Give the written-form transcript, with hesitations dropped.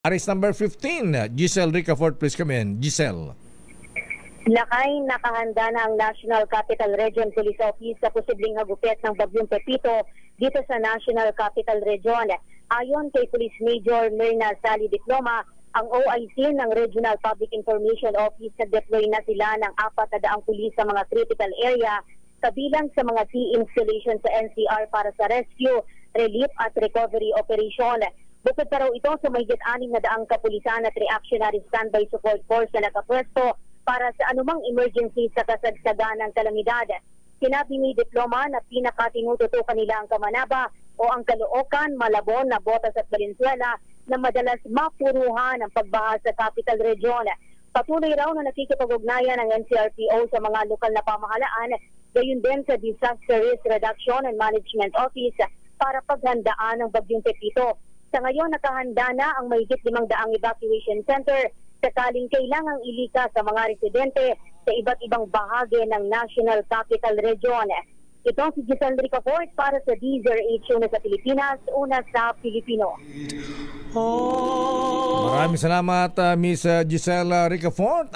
Aris number 15, Giselle Ricafort, please come in. Giselle. Lakay, nakahanda na ang National Capital Region Police Office sa posibleng hagupit ng Bagyong Pepito dito sa National Capital Region. Ayon kay Police Major Myrna Sally Diploma, ang OIC ng Regional Public Information Office, nag-deploy na sila ng 400 pulis sa mga critical area kabilang sa mga key installation sa NCR para sa rescue, relief at recovery operation. Bukod pa raw ito sa mahigit 600 kapulisan at reactionary standby support force na nakapwesto para sa anumang emergency sa kasagsagan ng kalamidad. Sinabi ni Diploma na pinakatinututukan nila ang Kamanaba o ang Caloocan, Malabon, Nabotas at Valenzuela na madalas mapuruhan ang pagbaha sa Capital Region. Patuloy raw na nakikipag-ugnayan ng NCRPO sa mga lokal na pamahalaan, gayon din sa Disaster Risk Reduction and Management Office para paghandaan ng Bagyong Pepito. Sa ngayon, nakahanda na ang mahigit 500 evacuation center sakaling kailangang ilika sa mga residente sa iba't ibang bahagi ng National Capital Region. Ito si Giselle Ricafort para sa DZRH, una sa Pilipinas, una sa Pilipino. Maraming salamat, Miss Giselle Ricafort.